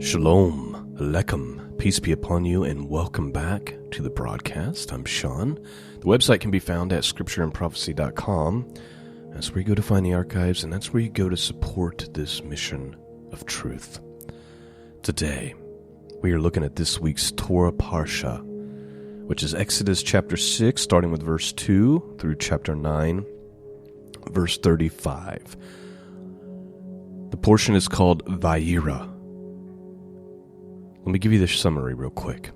Shalom, Aleichem, peace be upon you, and welcome back to the broadcast. I'm Shawn. The website can be found at scriptureandprophecy.com. That's where you go to find the archives, and that's where you go to support this mission of truth. Today, we are looking at this week's Torah Parsha, which is Exodus chapter 6, starting with verse 2 through chapter 9, verse 35. The portion is called Vayira. Let me give you the summary real quick.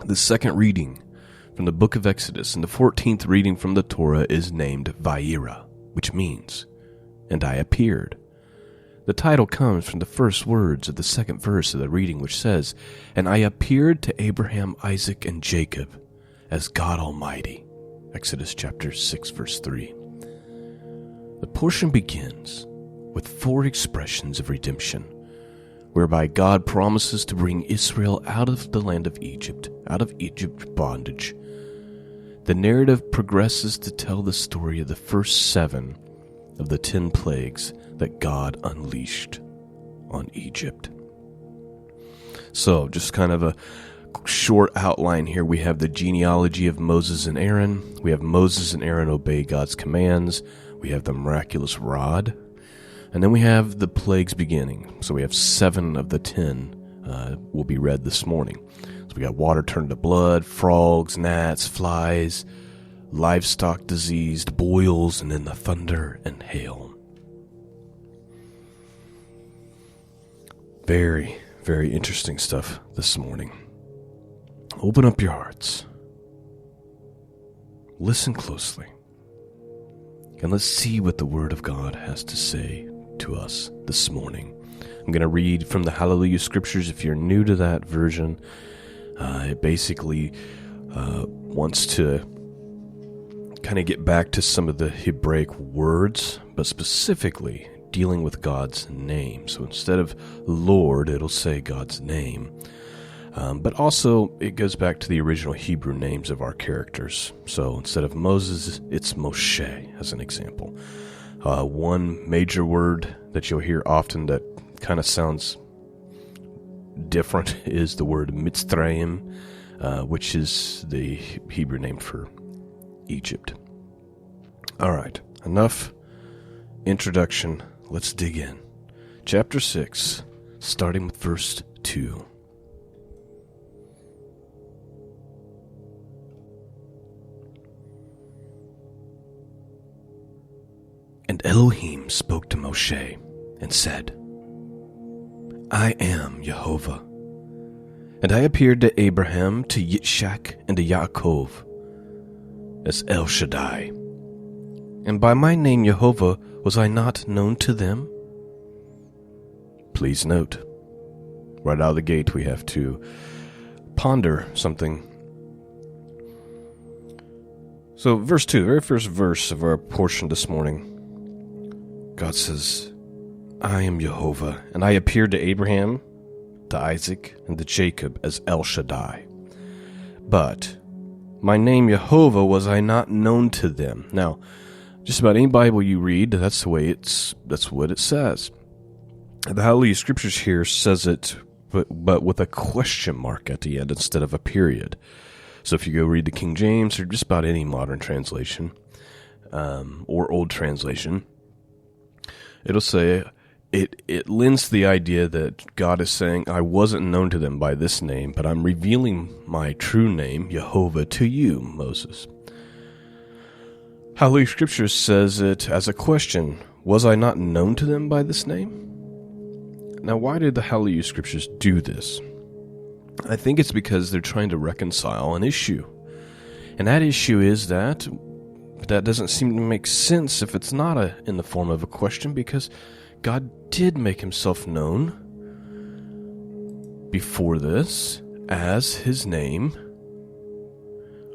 The second reading from the book of Exodus and the 14th reading from the Torah is named Vayira, which means, "And I appeared." The title comes from the first words of the second verse of the reading, which says, "And I appeared to Abraham, Isaac, and Jacob as God Almighty." Exodus chapter 6, verse 3. The portion begins with four expressions of redemption, whereby God promises to bring Israel out of the land of Egypt, out of Egypt's bondage. The narrative progresses to tell the story of the first 7 of the 10 plagues that God unleashed on Egypt. So, just kind of a short outline here. We have the genealogy of Moses and Aaron. We have Moses and Aaron obey God's commands. We have the miraculous rod. And then we have the plagues beginning. So we have 7 of the 10 will be read this morning. So we got water turned to blood, frogs, gnats, flies, livestock diseased, boils, and then the thunder and hail. Very, very interesting stuff this morning. Open up your hearts. Listen closely. And let's see what the Word of God has to say to us this morning. I'm going to read from the Hallelujah Scriptures. If you're new to that version, it basically wants to kind of get back to some of the Hebraic words, but specifically dealing with God's name. So instead of Lord, it'll say God's name. But also, it goes back to the original Hebrew names of our characters. So instead of Moses, it's Moshe, as an example. One major word that you'll hear often that kind of sounds different is the word Mitzrayim, which is the Hebrew name for Egypt. All right, enough introduction. Let's dig in. Chapter 6, starting with verse 2. And Elohim spoke to Moshe and said, "I am Jehovah, and I appeared to Abraham, to Yitzchak, and to Yaakov as El Shaddai. And by my name Jehovah was I not known to them?" Please note, right out of the gate we have to ponder something. So verse 2, the very first verse of our portion this morning, God says, "I am Jehovah, and I appeared to Abraham, to Isaac, and to Jacob as El Shaddai. But my name Jehovah was I not known to them." Now, just about any Bible you read, that's what it says. The Hallelujah Scriptures here says it, but with a question mark at the end instead of a period. So if you go read the King James or just about any modern translation, or old translation, it'll say, it lends the idea that God is saying, "I wasn't known to them by this name, but I'm revealing my true name, Jehovah, to you, Moses." Hallelujah Scripture says it as a question, "Was I not known to them by this name?" Now, why did the Hallelujah Scriptures do this? I think it's because they're trying to reconcile an issue. And that issue is that doesn't seem to make sense if it's not in the form of a question, because God did make himself known before this as his name.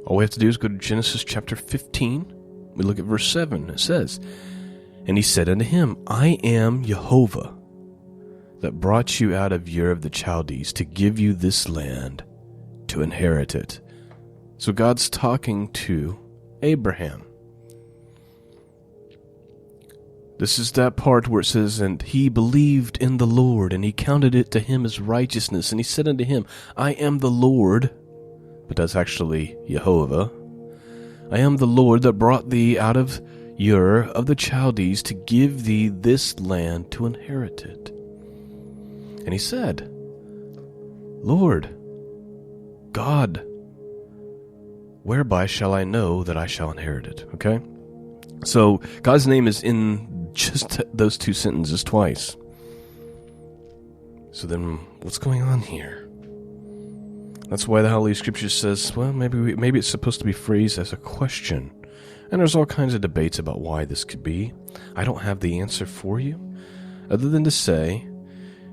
All we have to do is go to Genesis chapter 15. We look at verse 7. It says, "And he said unto him, I am Jehovah, that brought you out of Ur of the Chaldees to give you this land to inherit it." So God's talking to Abraham. This is that part where it says, and he believed in the Lord, and he counted it to him as righteousness. And he said unto him, I am the Lord, but that's actually Jehovah. I am the Lord that brought thee out of Ur of the Chaldees to give thee this land to inherit it. And he said, Lord, God, whereby shall I know that I shall inherit it? Okay? So God's name is in just those two sentences twice. So then what's going on here? That's why the Holy Scripture says, well, maybe it's supposed to be phrased as a question. And there's all kinds of debates about why this could be. I don't have the answer for you, other than to say,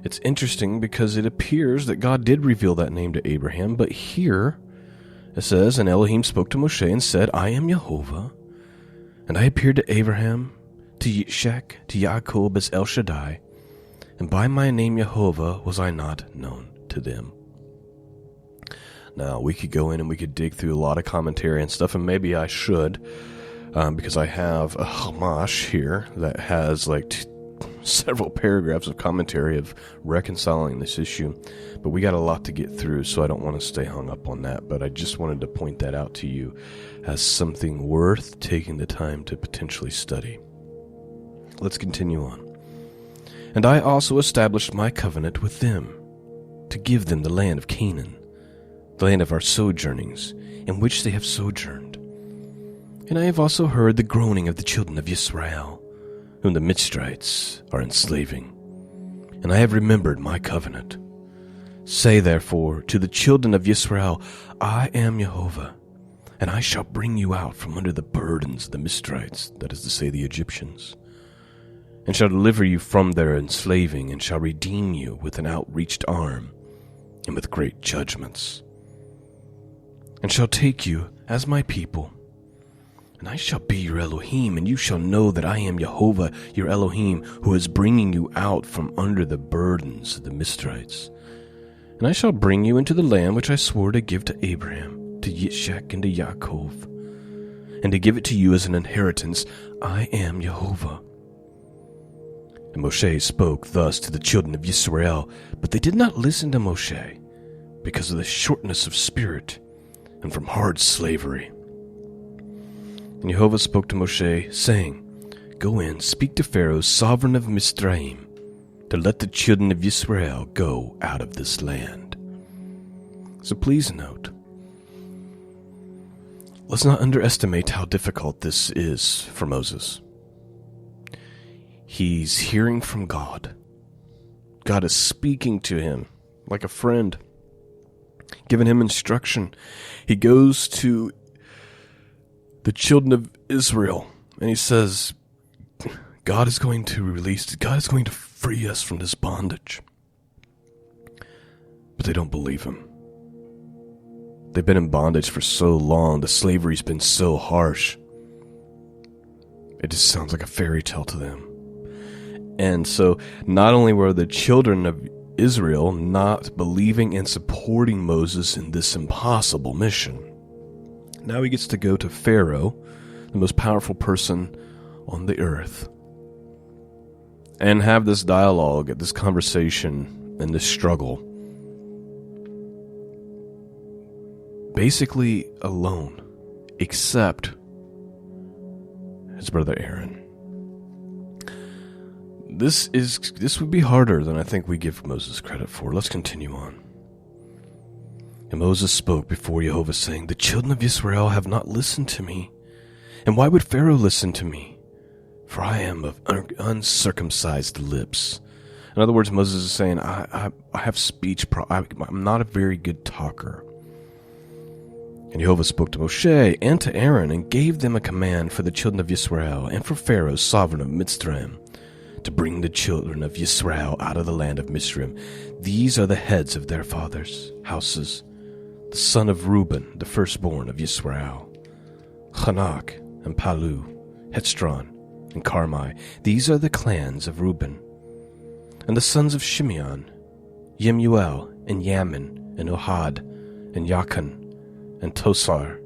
it's interesting because it appears that God did reveal that name to Abraham, but here it says, and Elohim spoke to Moshe and said, I am Jehovah, and I appeared to Abraham, to Yitzchak, to Yaakov as El Shaddai, and by my name Jehovah was I not known to them. Now, we could go in and we could dig through a lot of commentary and stuff, and maybe I should, because I have a Hamash here that has like several paragraphs of commentary of reconciling this issue, but we got a lot to get through, so I don't want to stay hung up on that, but I just wanted to point that out to you as something worth taking the time to potentially study. Let's continue on. And I also established my covenant with them, to give them the land of Canaan, the land of our sojournings, in which they have sojourned. And I have also heard the groaning of the children of Israel, whom the Mitzrites are enslaving. And I have remembered my covenant. Say therefore to the children of Israel, I am Jehovah, and I shall bring you out from under the burdens of the Mitzrites, that is to say, the Egyptians, and shall deliver you from their enslaving, and shall redeem you with an outreached arm, and with great judgments, and shall take you as my people. And I shall be your Elohim, and you shall know that I am Jehovah, your Elohim, who is bringing you out from under the burdens of the Mitzrites. And I shall bring you into the land which I swore to give to Abraham, to Yitzchak, and to Yaakov, and to give it to you as an inheritance. I am Jehovah. And Moshe spoke thus to the children of Israel, but they did not listen to Moshe, because of the shortness of spirit, and from hard slavery. And Jehovah spoke to Moshe, saying, Go in, speak to Pharaoh, sovereign of Mizraim, to let the children of Israel go out of this land. So please note, let's not underestimate how difficult this is for Moses. He's hearing from God. God is speaking to him like a friend, giving him instruction. He goes to the children of Israel, and he says, God is going to free us from this bondage. But they don't believe him. They've been in bondage for so long, the slavery's been so harsh. It just sounds like a fairy tale to them. And so, not only were the children of Israel not believing and supporting Moses in this impossible mission, now he gets to go to Pharaoh, the most powerful person on the earth, and have this dialogue, this conversation, and this struggle. Basically alone, except his brother Aaron. This would be harder than I think we give Moses credit for. Let's continue on. And Moses spoke before Jehovah, saying, The children of Israel have not listened to me. And why would Pharaoh listen to me? For I am of uncircumcised lips. In other words, Moses is saying, I have speech I'm not a very good talker. And Jehovah spoke to Moshe and to Aaron, and gave them a command for the children of Israel, and for Pharaoh, sovereign of Mitzrayim, to bring the children of Israel out of the land of Mitzrayim. These are the heads of their fathers' houses. The son of Reuben, the firstborn of Yisrael, Chanak, and Palu, Hetzron, and Carmi. These are the clans of Reuben. And the sons of Shimeon, Yemuel, and Yamin, and Ohad, and Yachan, and Tosar,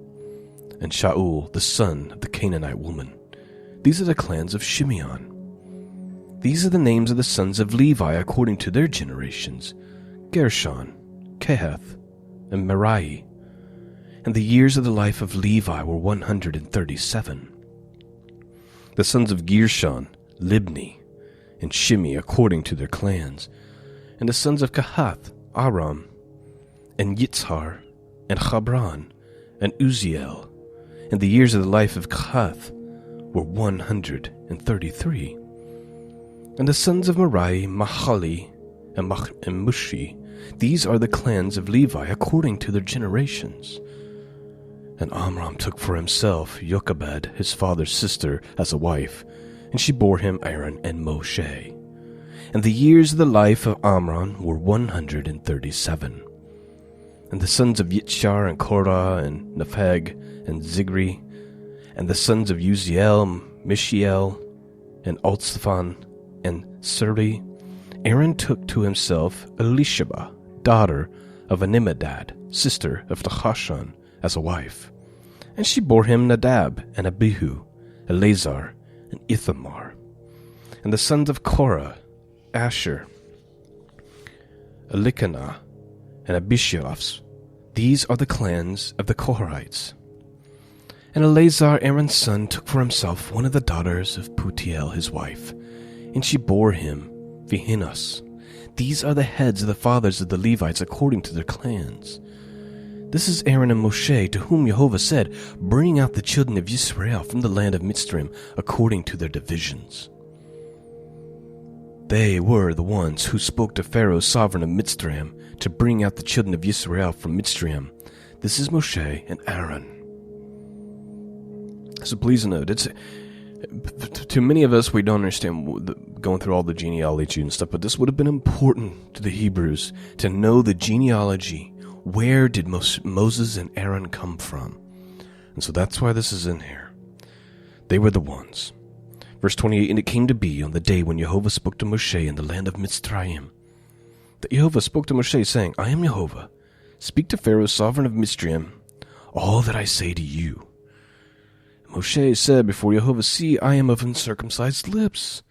and Shaul, the son of the Canaanite woman. These are the clans of Shimeon. These are the names of the sons of Levi according to their generations: Gershon, Kehath, and Merari. And the years of the life of Levi were 137. The sons of Gershon, Libni, and Shimi according to their clans. And the sons of Kehath, Aram, and Yitzhar, and Chabran, and Uziel. And the years of the life of Kehath were 133. And the sons of Merari, Mahali, and Mushi. These are the clans of Levi according to their generations. And Amram took for himself Jochebed, his father's sister, as a wife, and she bore him Aaron and Moshe. And the years of the life of Amram were 137. And the sons of Yitzhar and Korah and Nepheg and Zigri, and the sons of Uziel, Mishael, and Altzaphan, and Suri. Aaron took to himself Elisheba, daughter of Animadad, sister of Nahashon, as a wife. And she bore him Nadab and Abihu, Eleazar, and Ithamar. And the sons of Korah, Asher, Elkanah, and Abishaph. These are the clans of the Korahites. And Eleazar, Aaron's son, took for himself one of the daughters of Putiel, his wife, and she bore him Phinehas. These are the heads of the fathers of the Levites according to their clans. This is Aaron and Moshe, to whom Jehovah said, "Bring out the children of Israel from the land of Mitzrayim according to their divisions." They were the ones who spoke to Pharaoh, sovereign of Mitzrayim, to bring out the children of Israel from Mitzrayim. This is Moshe and Aaron. So please note, to many of us, we don't understand going through all the genealogy and stuff, but this would have been important to the Hebrews to know the genealogy. Where did Moses and Aaron come from? And so that's why this is in here. They were the ones. Verse 28, and it came to be on the day when Jehovah spoke to Moshe in the land of Mitzrayim, that Jehovah spoke to Moshe, saying, I am Jehovah. Speak to Pharaoh, sovereign of Mitzrayim, all that I say to you. Moshe said before Jehovah, see, I am of uncircumcised lips.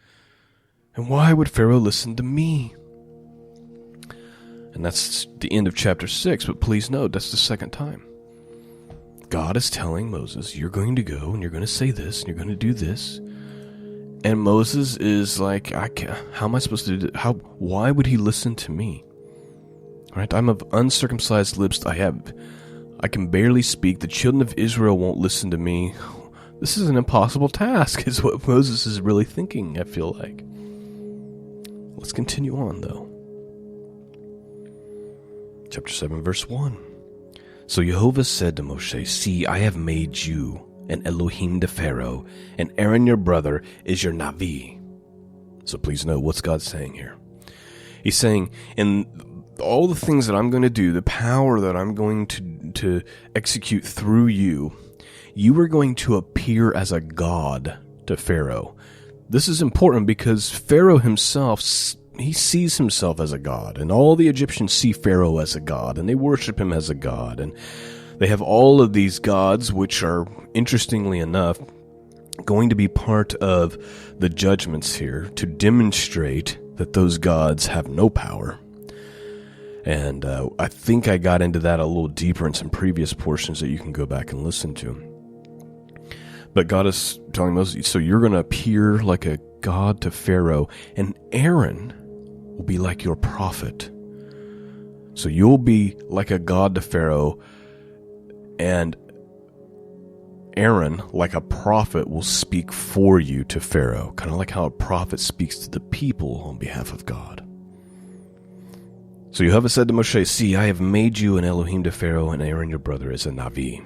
And why would Pharaoh listen to me? And that's the end of chapter 6, but please note, that's the second time. God is telling Moses, you're going to go, and you're going to say this, and you're going to do this. And Moses is like, how am I supposed to do this? Why would he listen to me? All right, I'm of uncircumcised lips. I can barely speak. The children of Israel won't listen to me. This is an impossible task, is what Moses is really thinking, I feel like. Let's continue on, though. Chapter 7, verse 1. So Jehovah said to Moshe, see, I have made you an Elohim to Pharaoh, and Aaron your brother is your Navi. So please know, what's God saying here? He's saying, in all the things that I'm going to do, the power that I'm going to execute through you, you are going to appear as a god to Pharaoh. This is important because Pharaoh himself, he sees himself as a god, and all the Egyptians see Pharaoh as a god, and they worship him as a god, and they have all of these gods, which are, interestingly enough, going to be part of the judgments here to demonstrate that those gods have no power. And I think I got into that a little deeper in some previous portions that you can go back and listen to. But God is telling Moses, so you're going to appear like a god to Pharaoh, and Aaron will be like your prophet. So you'll be like a god to Pharaoh, and Aaron, like a prophet, will speak for you to Pharaoh, kind of like how a prophet speaks to the people on behalf of God. So Jehovah said to Moshe, see, I have made you an Elohim to Pharaoh, and Aaron your brother is a Navi.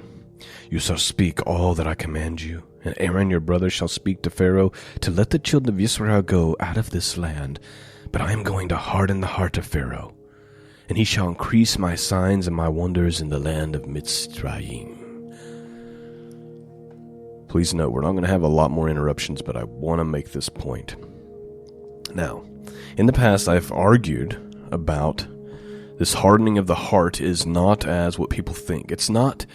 You shall speak all that I command you, and Aaron your brother shall speak to Pharaoh to let the children of Israel go out of this land. But I am going to harden the heart of Pharaoh, and he shall increase my signs and my wonders in the land of Mitzrayim. Please note, we're not going to have a lot more interruptions, but I want to make this point. Now, in the past, I've argued about this hardening of the heart is not as what people think. It's not,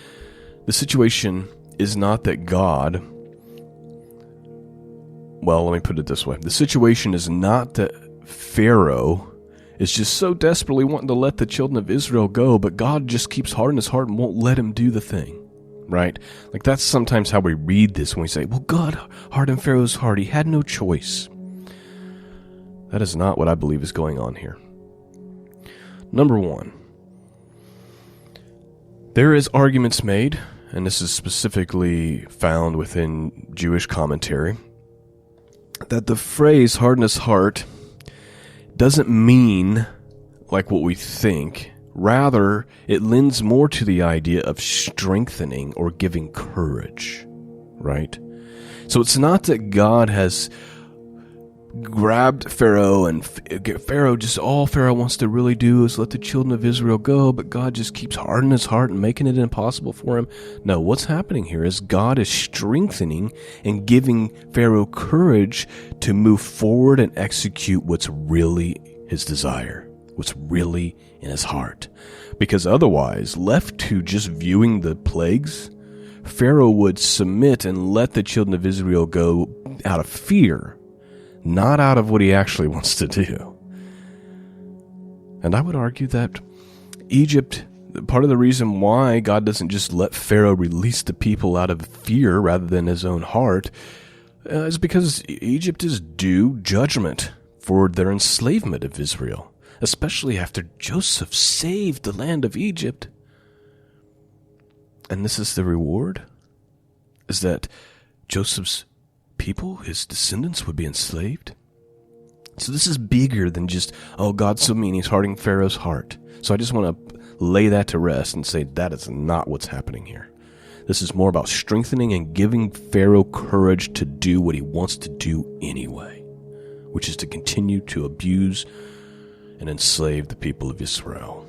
the situation is not that God Well, let me put it this way. The situation is not that Pharaoh is just so desperately wanting to let the children of Israel go, but God just keeps hardening his heart and won't let him do the thing, right? Like, that's sometimes how we read this when we say, well, God hardened Pharaoh's heart. He had no choice. That is not what I believe is going on here. Number one, there is arguments made, and this is specifically found within Jewish commentary, that the phrase harden his heart doesn't mean like what we think. Rather, it lends more to the idea of strengthening or giving courage, right? So it's not that God has grabbed Pharaoh and Pharaoh, just all Pharaoh wants to really do is let the children of Israel go, but God just keeps hardening his heart and making it impossible for him. No, what's happening here is God is strengthening and giving Pharaoh courage to move forward and execute what's really his desire, what's really in his heart. Because otherwise, left to just viewing the plagues, Pharaoh would submit and let the children of Israel go out of fear, not out of what he actually wants to do. And I would argue that Egypt, part of the reason why God doesn't just let Pharaoh release the people out of fear rather than his own heart, is because Egypt is due judgment for their enslavement of Israel, especially after Joseph saved the land of Egypt. And this is the reward, is that Joseph's people, his descendants, would be enslaved. So this is bigger than just, oh, God's so mean, he's hardening Pharaoh's heart. So I just want to lay that to rest and say that is not what's happening here. This is more about strengthening and giving Pharaoh courage to do what he wants to do anyway, which is to continue to abuse and enslave the people of Israel.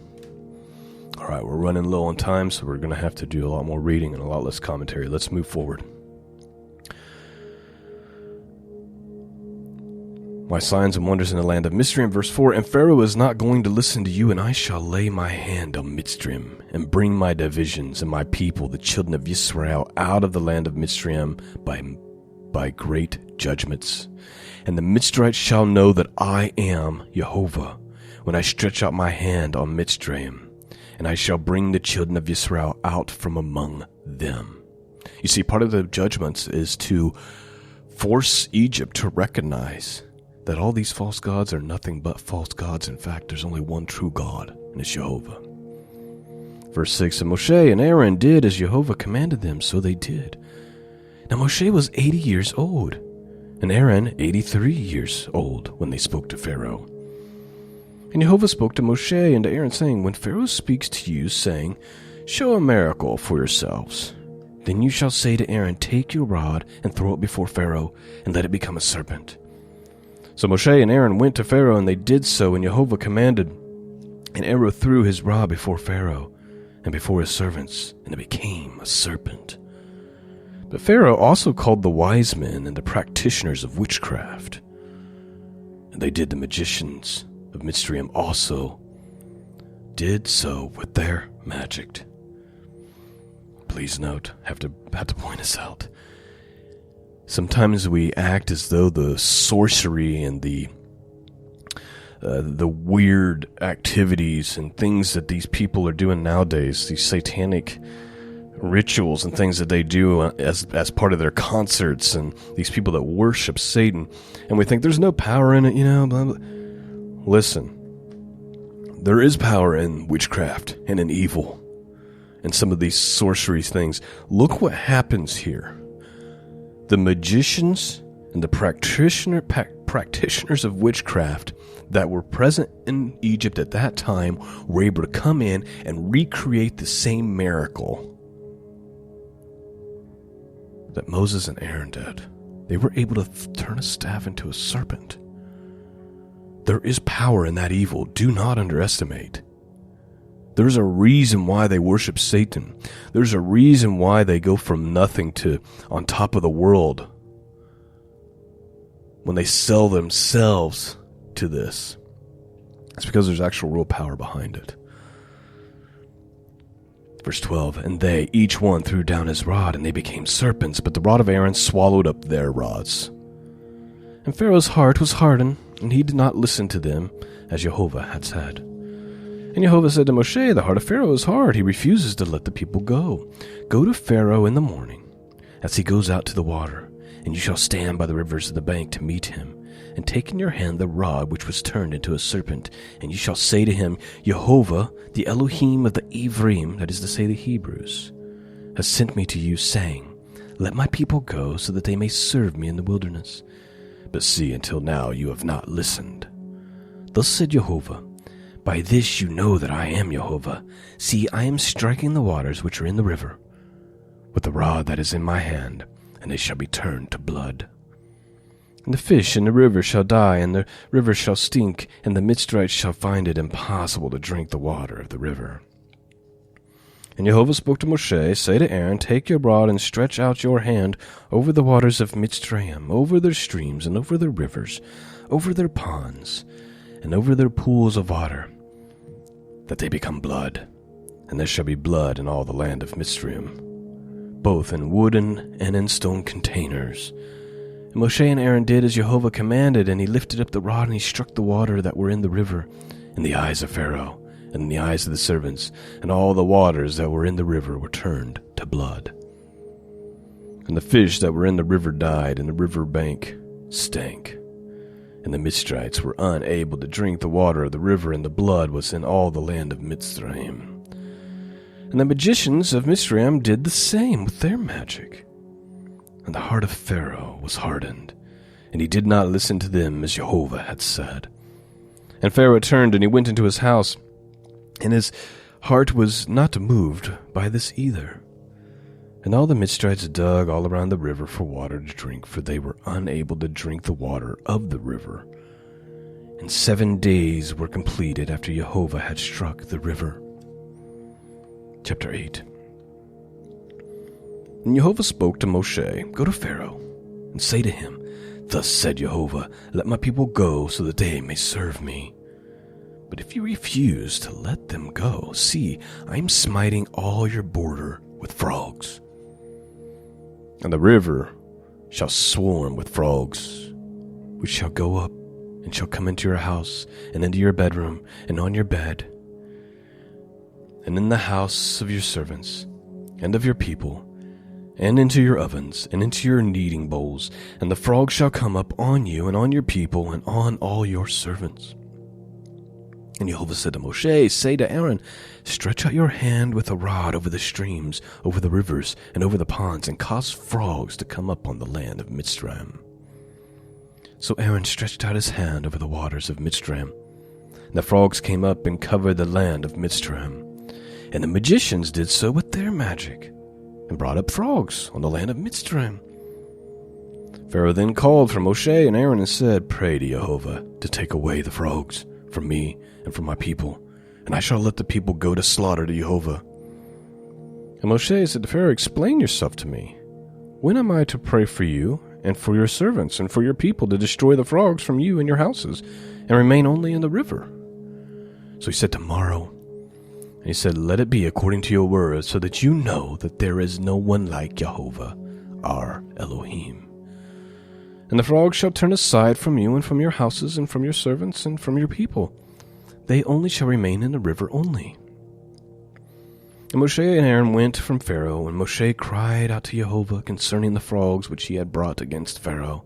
All right, we're running low on time, so we're going to have to do a lot more reading and a lot less commentary. Let's move forward. My signs and wonders in the land of Mitzrayim, verse 4, and Pharaoh is not going to listen to you, and I shall lay my hand on Mitzrayim, and bring my divisions and my people, the children of Israel, out of the land of Mitzrayim by great judgments. And the Mitzrayites shall know that I am Jehovah, when I stretch out my hand on Mitzrayim, and I shall bring the children of Israel out from among them. You see, part of the judgments is to force Egypt to recognize that all these false gods are nothing but false gods. In fact, there's only one true God, and it's Jehovah. Verse 6, and Moshe and Aaron did as Jehovah commanded them, so they did. Now Moshe was 80 years old, and Aaron 83 years old when they spoke to Pharaoh. And Jehovah spoke to Moshe and to Aaron, saying, when Pharaoh speaks to you, saying, show a miracle for yourselves, then you shall say to Aaron, take your rod and throw it before Pharaoh, and let it become a serpent. So Moshe and Aaron went to Pharaoh, and they did so, and Jehovah commanded. And Aaron threw his rod before Pharaoh and before his servants, and it became a serpent. But Pharaoh also called the wise men and the practitioners of witchcraft. And they did the magicians of Mitzrayim also did so with their magic. Please note, have to point this out. Sometimes we act as though the sorcery and the weird activities and things that these people are doing nowadays, these satanic rituals and things that they do as part of their concerts, and these people that worship Satan, and we think there's no power in it, blah, blah. Listen, there is power in witchcraft and in evil and some of these sorcery things. Look what happens here. The magicians and the practitioners of witchcraft that were present in Egypt at that time were able to come in and recreate the same miracle that Moses and Aaron did. They were able to turn a staff into a serpent. There is power in that evil. Do not underestimate. There's a reason why they worship Satan. There's a reason why they go from nothing to on top of the world when they sell themselves to this. It's because there's actual real power behind it. Verse 12, and they, each one, threw down his rod, and they became serpents, but the rod of Aaron swallowed up their rods. And Pharaoh's heart was hardened, and he did not listen to them, as Jehovah had said. And Jehovah said to Moshe, the heart of Pharaoh is hard. He refuses to let the people go. Go to Pharaoh in the morning, as he goes out to the water, and you shall stand by the rivers of the bank to meet him, and take in your hand the rod which was turned into a serpent, and you shall say to him, Jehovah, the Elohim of the Ivrim, that is to say the Hebrews, has sent me to you, saying, let my people go, so that they may serve me in the wilderness. But see, until now you have not listened. Thus said Jehovah, by this you know that I am Jehovah. See, I am striking the waters which are in the river with the rod that is in my hand, and they shall be turned to blood. And the fish in the river shall die, and the river shall stink, and the Mitzrites shall find it impossible to drink the water of the river. And Jehovah spoke to Moshe, say to Aaron, take your rod and stretch out your hand over the waters of Mitzrayim, over their streams, and over their rivers, over their ponds, and over their pools of water, that they become blood. And there shall be blood in all the land of Mitzrayim, both in wooden and in stone containers. And Moshe and Aaron did as Jehovah commanded, and he lifted up the rod, and he struck the water that were in the river, in the eyes of Pharaoh, and in the eyes of the servants, and all the waters that were in the river were turned to blood. And the fish that were in the river died, and the river bank stank. And the Mitzrites were unable to drink the water of the river, and the blood was in all the land of Mitzrayim. And the magicians of Mitzrayim did the same with their magic. And the heart of Pharaoh was hardened, and he did not listen to them as Jehovah had said. And Pharaoh turned, and he went into his house, and his heart was not moved by this either. And all the Mitzrites dug all around the river for water to drink, for they were unable to drink the water of the river. And 7 days were completed after Jehovah had struck the river. Chapter 8. And Jehovah spoke to Moshe, go to Pharaoh, and say to him, thus said Jehovah, let my people go, so that they may serve me. But if you refuse to let them go, see, I am smiting all your border with frogs. And the river shall swarm with frogs, which shall go up and shall come into your house, and into your bedroom, and on your bed, and in the house of your servants, and of your people, and into your ovens, and into your kneading bowls, and the frogs shall come up on you, and on your people, and on all your servants. And Jehovah said to Moshe, say to Aaron, stretch out your hand with a rod over the streams, over the rivers, and over the ponds, and cause frogs to come up on the land of Mitzrayim. So Aaron stretched out his hand over the waters of Mitzrayim. And the frogs came up and covered the land of Mitzrayim. And the magicians did so with their magic, and brought up frogs on the land of Mitzrayim. Pharaoh then called for Moshe and Aaron and said, pray to Jehovah to take away the frogs from me and from my people, and I shall let the people go to slaughter to Jehovah. And Moshe said to Pharaoh, explain yourself to me. When am I to pray for you and for your servants and for your people to destroy the frogs from you and your houses and remain only in the river? So he said, tomorrow. And he said, let it be according to your word, so that you know that there is no one like Jehovah, our Elohim. And the frogs shall turn aside from you and from your houses and from your servants and from your people. They only shall remain in the river only. And Moshe and Aaron went from Pharaoh, and Moshe cried out to Jehovah concerning the frogs which he had brought against Pharaoh.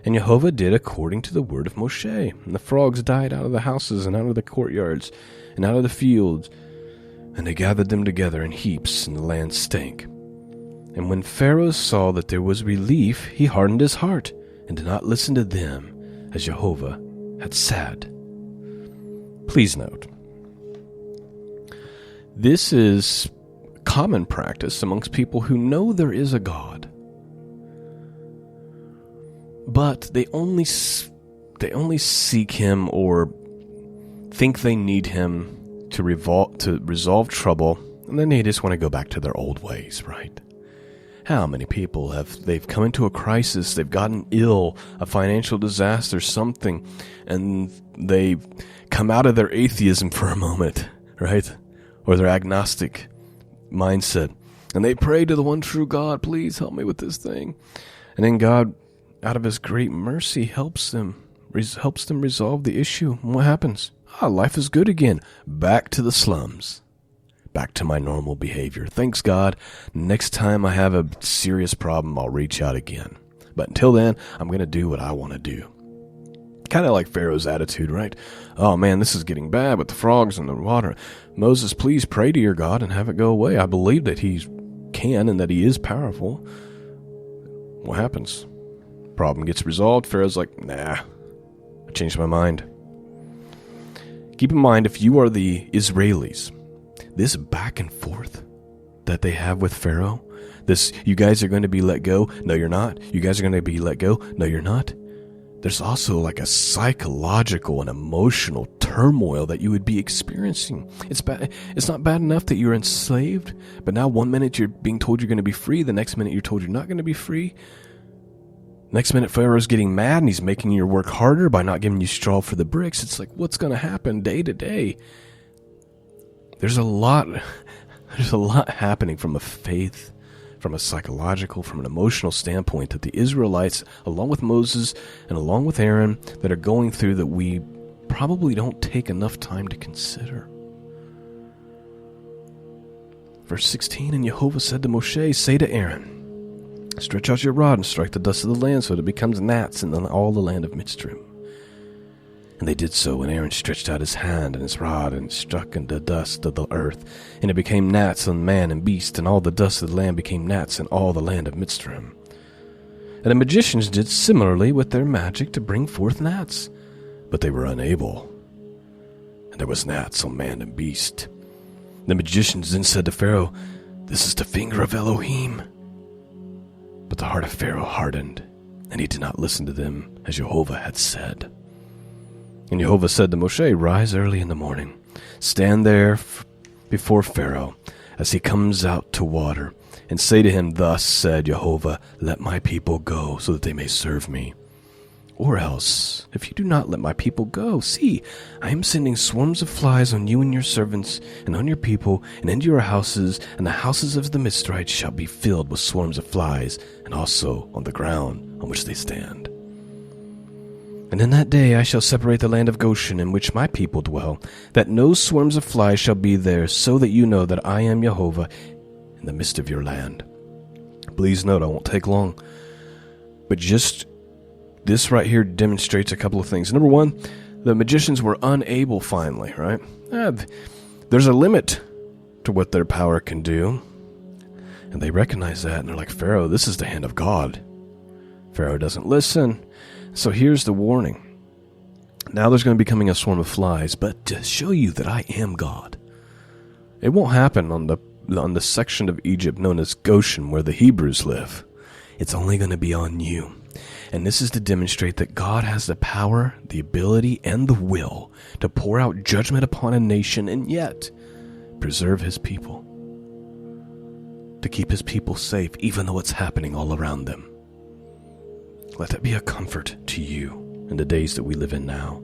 And Jehovah did according to the word of Moshe. And the frogs died out of the houses and out of the courtyards and out of the fields, and they gathered them together in heaps, and the land stank. And when Pharaoh saw that there was relief, he hardened his heart, and did not listen to them, as Jehovah had said. Please note, this is common practice amongst people who know there is a God, but they only seek him or think they need him to resolve trouble, and then they just want to go back to their old ways, right? How many people they've come into a crisis, they've gotten ill, a financial disaster, something, and they've come out of their atheism for a moment, right? Or their agnostic mindset, and they pray to the one true God, please help me with this thing. And then God out of his great mercy, helps them resolve the issue. And what happens? Life is good again. Back to the slums. Back to my normal behavior. Thanks, God. Next time I have a serious problem, I'll reach out again. But until then, I'm going to do what I want to do. Kind of like Pharaoh's attitude, right? Oh man, this is getting bad with the frogs and the water. Moses, please pray to your God and have it go away. I believe that he can and that he is powerful. What happens? Problem gets resolved. Pharaoh's like, nah, I changed my mind. Keep in mind, if you are the Israelis, this back and forth that they have with Pharaoh, this, you guys are going to be let go. No, you're not. You guys are going to be let go. No, you're not. There's also like a psychological and emotional turmoil that you would be experiencing. It's bad. It's not bad enough that you're enslaved, but now one minute you're being told you're going to be free, the next minute you're told you're not going to be free. Next minute Pharaoh's getting mad and he's making your work harder by not giving you straw for the bricks. It's like, what's going to happen day to day? There's a lot happening from a faith, from a psychological, from an emotional standpoint that the Israelites, along with Moses and along with Aaron, that are going through that we probably don't take enough time to consider. Verse 16, and Jehovah said to Moshe, say to Aaron, stretch out your rod and strike the dust of the land so that it becomes gnats in all the land of Mitzrayim. And they did so, and Aaron stretched out his hand and his rod and struck in the dust of the earth, and it became gnats on man and beast, and all the dust of the land became gnats in all the land of Mitzrayim. And the magicians did similarly with their magic to bring forth gnats, but they were unable. And there was gnats on man and beast. The magicians then said to Pharaoh, this is the finger of Elohim. But the heart of Pharaoh hardened, and he did not listen to them, as Jehovah had said. And Jehovah said to Moshe, rise early in the morning, stand there before Pharaoh as he comes out to water, and say to him, thus said Jehovah, let my people go, so that they may serve me. Or else, if you do not let my people go, see, I am sending swarms of flies on you and your servants, and on your people, and into your houses, and the houses of the Mitzrites shall be filled with swarms of flies, and also on the ground on which they stand. And in that day I shall separate the land of Goshen in which my people dwell, that no swarms of flies shall be there, so that you know that I am Jehovah in the midst of your land. Please note, I won't take long, but just this right here demonstrates a couple of things. Number one, the magicians were unable finally, right? There's a limit to what their power can do, and they recognize that, and they're like, Pharaoh, this is the hand of God. Pharaoh doesn't listen. So here's the warning. Now there's going to be coming a swarm of flies, but to show you that I am God. It won't happen on the section of Egypt known as Goshen, where the Hebrews live. It's only going to be on you. And this is to demonstrate that God has the power, the ability, and the will to pour out judgment upon a nation and yet preserve his people. To keep his people safe, even though it's happening all around them. Let that be a comfort to you in the days that we live in now.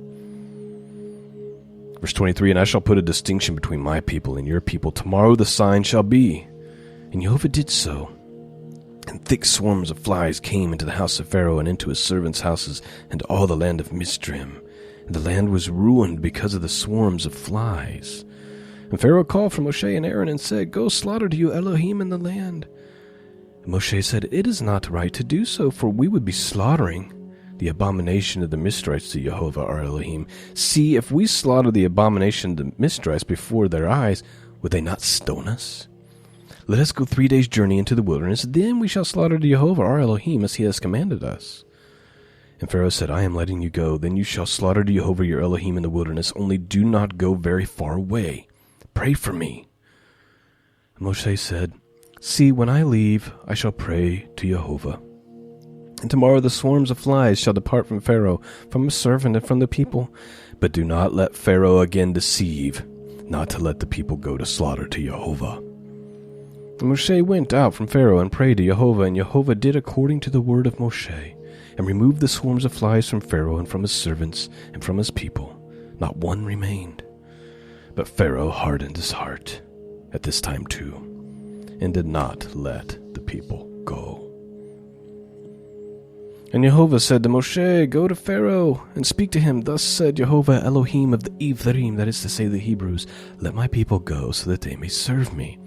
Verse 23, and I shall put a distinction between my people and your people. Tomorrow the sign shall be. And Jehovah did so. And thick swarms of flies came into the house of Pharaoh and into his servants' houses and all the land of Mitzrayim. And the land was ruined because of the swarms of flies. And Pharaoh called for Moshe and Aaron and said, go slaughter to you Elohim in the land. And Moshe said, it is not right to do so, for we would be slaughtering the abomination of the Mitzrites to Jehovah our Elohim. See, if we slaughter the abomination of the Mitzrites before their eyes, would they not stone us? Let us go 3 days' journey into the wilderness, then we shall slaughter to Jehovah our Elohim as he has commanded us. And Pharaoh said, I am letting you go, then you shall slaughter to Jehovah your Elohim in the wilderness, only do not go very far away. Pray for me. And Moshe said, see, when I leave, I shall pray to Jehovah. And tomorrow the swarms of flies shall depart from Pharaoh, from his servant, and from the people. But do not let Pharaoh again deceive, not to let the people go to slaughter to Jehovah. And Moshe went out from Pharaoh and prayed to Jehovah, and Jehovah did according to the word of Moshe, and removed the swarms of flies from Pharaoh and from his servants and from his people. Not one remained. But Pharaoh hardened his heart at this time too, and did not let the people go. And Jehovah said to Moshe, "Go to Pharaoh and speak to him. Thus said Jehovah Elohim of the Ivrim, that is to say the Hebrews, let my people go so that they may serve me.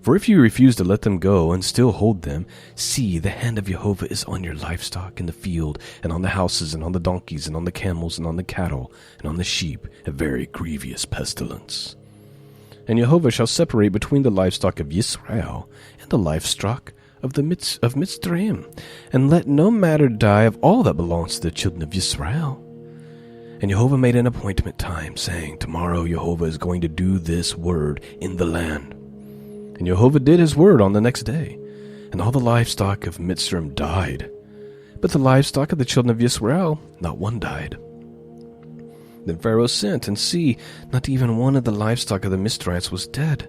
For if you refuse to let them go and still hold them, see, the hand of Jehovah is on your livestock in the field, and on the houses, and on the donkeys, and on the camels, and on the cattle, and on the sheep, a very grievous pestilence. And Jehovah shall separate between the livestock of Israel and the livestock of Mitzrayim, and let no matter die of all that belongs to the children of Israel." And Jehovah made an appointment time, saying, "Tomorrow Jehovah is going to do this word in the land." And Jehovah did his word on the next day, and all the livestock of Mitzrayim died. But the livestock of the children of Israel, not one died. Then Pharaoh sent, and see, not even one of the livestock of the Mitzrayites was dead.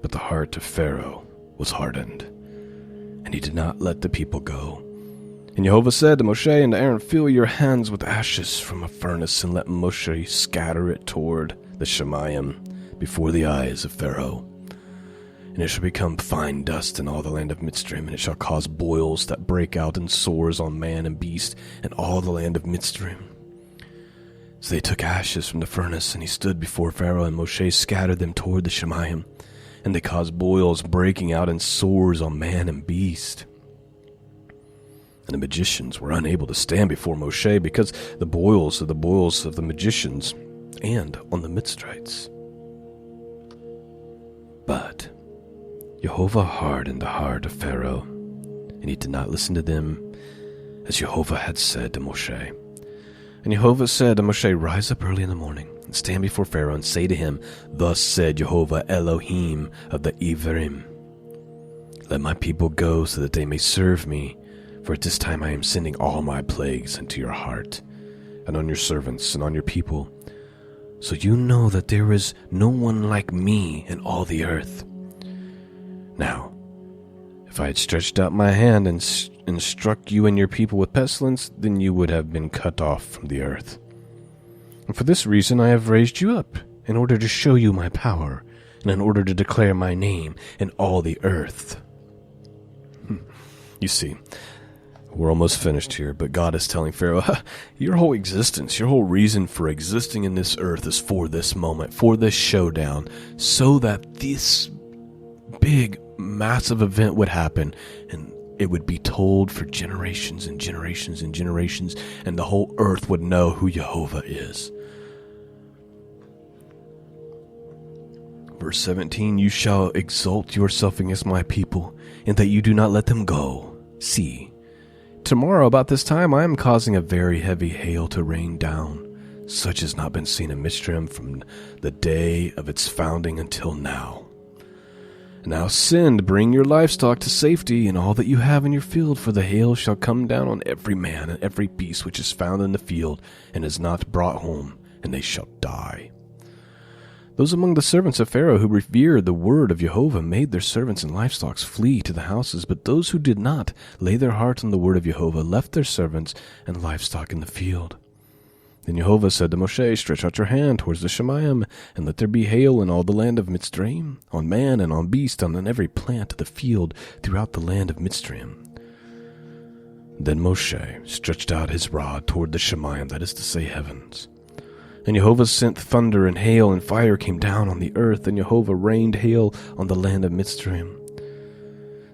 But the heart of Pharaoh was hardened, and he did not let the people go. And Jehovah said to Moshe and to Aaron, "Fill your hands with ashes from a furnace, and let Moshe scatter it toward the Shemayim before the eyes of Pharaoh. And it shall become fine dust in all the land of Mitzrayim, and it shall cause boils that break out in sores on man and beast in all the land of Mitzrayim." So they took ashes from the furnace, and he stood before Pharaoh, and Moshe scattered them toward the Shemayim, and they caused boils breaking out in sores on man and beast. And the magicians were unable to stand before Moshe because the boils of the magicians and on the Mitzrayites. But Jehovah hardened the heart of Pharaoh, and he did not listen to them, as Jehovah had said to Moshe. And Jehovah said to Moshe, "Rise up early in the morning, and stand before Pharaoh, and say to him, Thus said Jehovah Elohim of the Ivrim, let my people go so that they may serve me, for at this time I am sending all my plagues into your heart, and on your servants, and on your people, so you know that there is no one like me in all the earth. Now, if I had stretched out my hand and struck you and your people with pestilence, then you would have been cut off from the earth. And for this reason I have raised you up, in order to show you my power, and in order to declare my name in all the earth." You see, we're almost finished here, but God is telling Pharaoh, your whole existence, your whole reason for existing in this earth is for this moment, for this showdown, so that this big, massive event would happen, and it would be told for generations and generations and generations, and the whole earth would know who Jehovah is. Verse 17, "You shall exalt yourself against my people, and that you do not let them go. See, tomorrow about this time I am causing a very heavy hail to rain down, such has not been seen in Mitzrayim from the day of its founding until now. Now send, bring your livestock to safety, and all that you have in your field, for the hail shall come down on every man and every beast which is found in the field, and is not brought home, and they shall die." Those among the servants of Pharaoh who revered the word of Jehovah made their servants and livestock flee to the houses, but those who did not lay their heart on the word of Jehovah left their servants and livestock in the field. Then Jehovah said to Moshe, "Stretch out your hand towards the Shemayim, and let there be hail in all the land of Mitzrayim, on man and on beast, and on every plant of the field throughout the land of Mitzrayim." Then Moshe stretched out his rod toward the Shemayim, that is to say heavens. And Jehovah sent thunder and hail, and fire came down on the earth, and Jehovah rained hail on the land of Mitzrayim.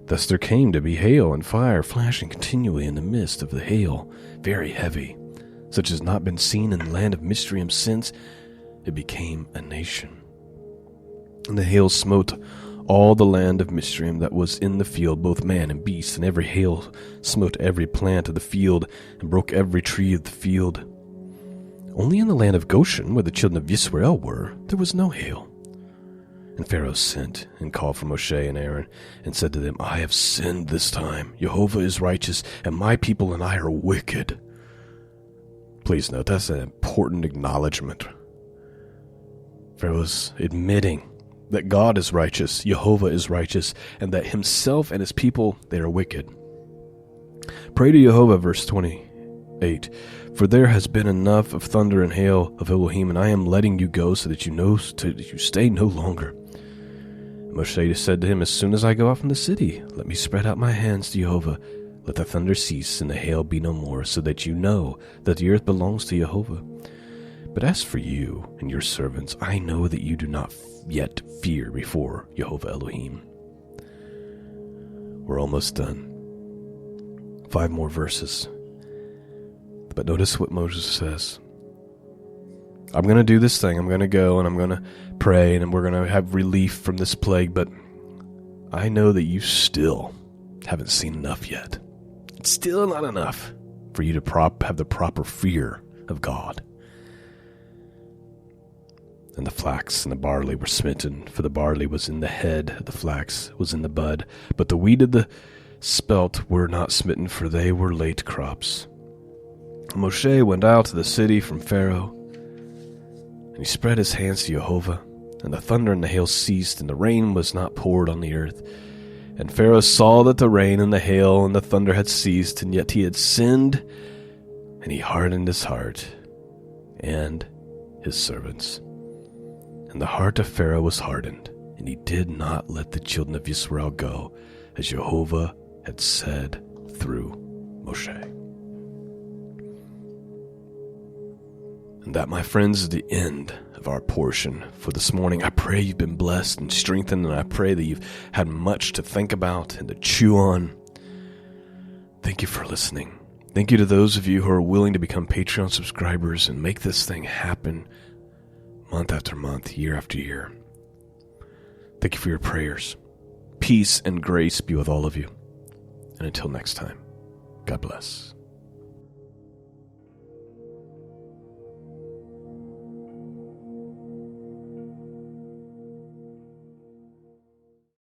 Thus there came to be hail and fire flashing continually in the midst of the hail, very heavy, such as not been seen in the land of Mitzrayim since it became a nation. And the hail smote all the land of Mitzrayim that was in the field, both man and beast, and every hail smote every plant of the field, and broke every tree of the field. Only in the land of Goshen, where the children of Israel were, there was no hail. And Pharaoh sent and called for Moshe and Aaron, and said to them, "I have sinned this time. Jehovah is righteous, and my people and I are wicked." Please note, that's an important acknowledgement. Pharaoh's admitting that God is righteous, Jehovah is righteous, and that himself and his people, they are wicked. Pray to Jehovah, verse 28, "For there has been enough of thunder and hail of Elohim, and I am letting you go so that you stay no longer." Moshe said to him, "As soon as I go out from the city, let me spread out my hands to Jehovah, Let the thunder cease and the hail be no more, so that you know that the earth belongs to Jehovah. But as for you and your servants, I know that you do not yet fear before Jehovah Elohim. We're almost done. 5 more verses. But notice what Moses says. I'm going to do this thing. I'm going to go and I'm going to pray and we're going to have relief from this plague, but I know that you still haven't seen enough yet. It's still not enough for you to have the proper fear of God. And the flax and the barley were smitten, for the barley was in the head, the flax was in the bud. But the wheat of the spelt were not smitten, for they were late crops. And Moshe went out to the city from Pharaoh, and he spread his hands to Jehovah, and the thunder and the hail ceased, and the rain was not poured on the earth. And Pharaoh saw that the rain and the hail and the thunder had ceased, and yet he had sinned, and he hardened his heart and his servants. And the heart of Pharaoh was hardened, and he did not let the children of Israel go, as Jehovah had said through Moshe. And that, my friends, is the end of our portion for this morning. I pray you've been blessed and strengthened, and I pray that you've had much to think about and to chew on. Thank you for listening. Thank you to those of you who are willing to become Patreon subscribers and make this thing happen month after month, year after year. Thank you for your prayers. Peace and grace be with all of you. And until next time, God bless.